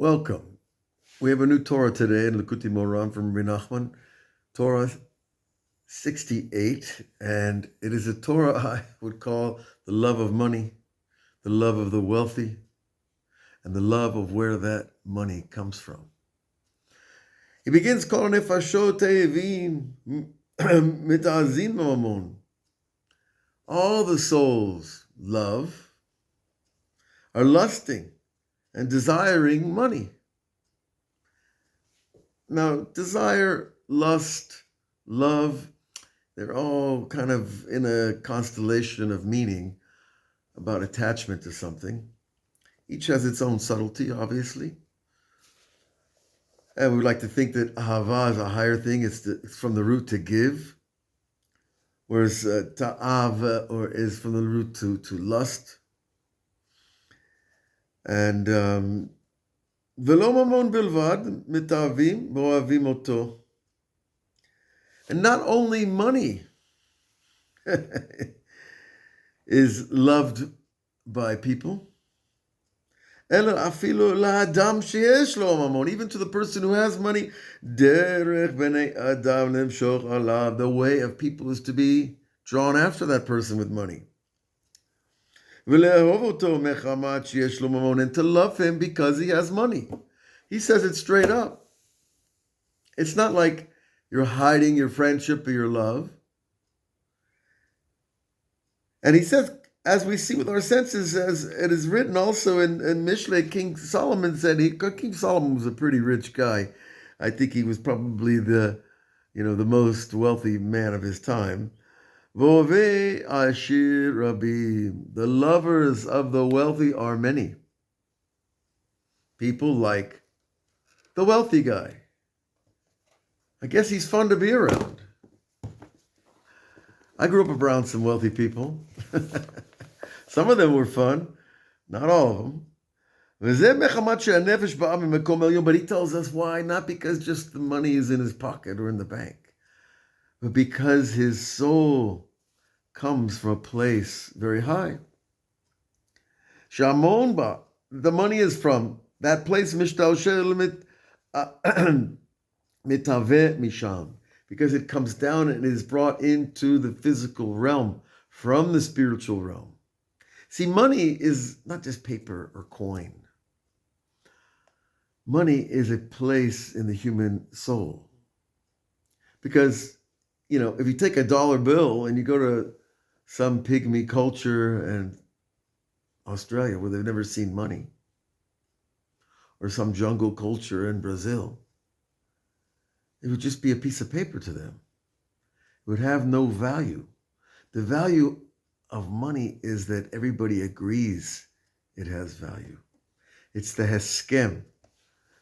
Welcome. We have a new Torah today in Likutei Moharan from Rebbe Nachman, Torah 68, and it is a Torah I would call the love of money, the love of the wealthy, and the love of where that money comes from. He begins, Kol nefashot te'evim mitazin mamon. All the souls love, are lusting and desiring money. Now, desire, lust, love, they're all kind of in a constellation of meaning about attachment to something. Each has its own subtlety, obviously. And we like to think that ahava is a higher thing. It's from the root to give, whereas ta'av is from the root to lust. And velo mamon bilvad mitavim bo'avim oto. And not only money is loved by people, even to the person who has money, the way of people is to be drawn after that person with money. And to love him because he has money. He says it straight up. It's not like you're hiding your friendship or your love. And he says, as we see with our senses, as it is written also in Mishlei, King Solomon said, King Solomon was a pretty rich guy. I think he was probably the most wealthy man of his time. V'ovei ashir rabim. The lovers of the wealthy are many. People like the wealthy guy. I guess he's fun to be around. I grew up around some wealthy people. Some of them were fun, not all of them. But he tells us why, not because just the money is in his pocket or in the bank, but because his soul comes from a place very high. Shamonba, the money is from that place, mitaveh misham, because it comes down and is brought into the physical realm from the spiritual realm. See, money is not just paper or coin. Money is a place in the human soul. Because, if you take a dollar bill and you go to some pygmy culture in Australia where they've never seen money, or some jungle culture in Brazil, it would just be a piece of paper to them. It would have no value. The value of money is that everybody agrees it has value. It's the heskem,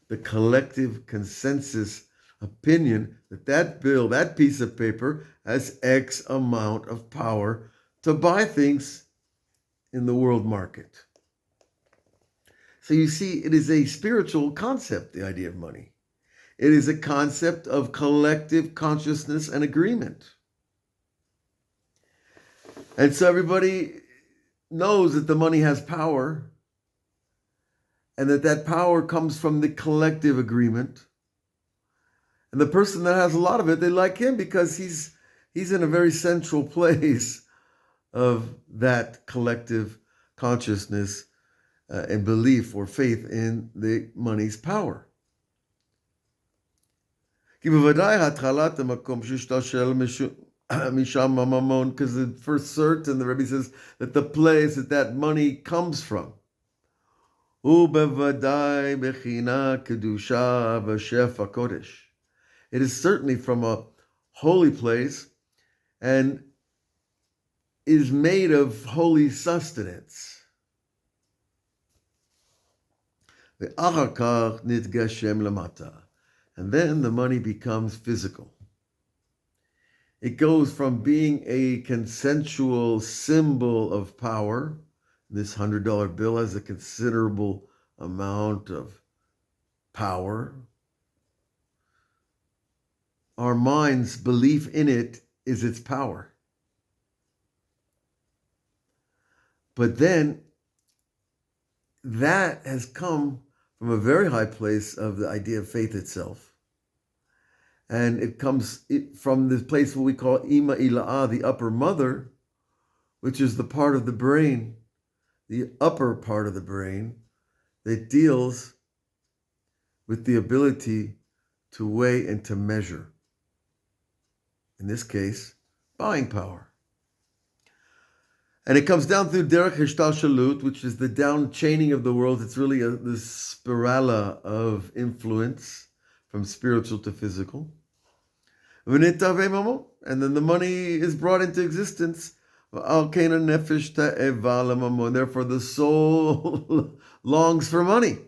the collective consensus opinion that bill, that piece of paper, has X amount of power to buy things in the world market. So you see, it is a spiritual concept, the idea of money. It is a concept of collective consciousness and agreement. And so everybody knows that the money has power and that power comes from the collective agreement. And the person that has a lot of it, they like him because he's in a very central place of that collective consciousness and belief or faith in the money's power. Because the first certain, the Rebbe says, that the place that money comes from. It is certainly from a holy place and is made of holy sustenance. And then the money becomes physical. It goes from being a consensual symbol of power. This $100 bill has a considerable amount of power. Our mind's belief in it is its power. But then that has come from a very high place of the idea of faith itself. And it comes from this place what we call Ima Ila'ah, the upper mother, which is the part of the brain, the upper part of the brain, that deals with the ability to weigh and to measure. In this case, buying power. And it comes down through Derech Hishtalshalut, which is the down chaining of the world. It's really this spirala of influence from spiritual to physical. And then the money is brought into existence. Therefore, the soul longs for money.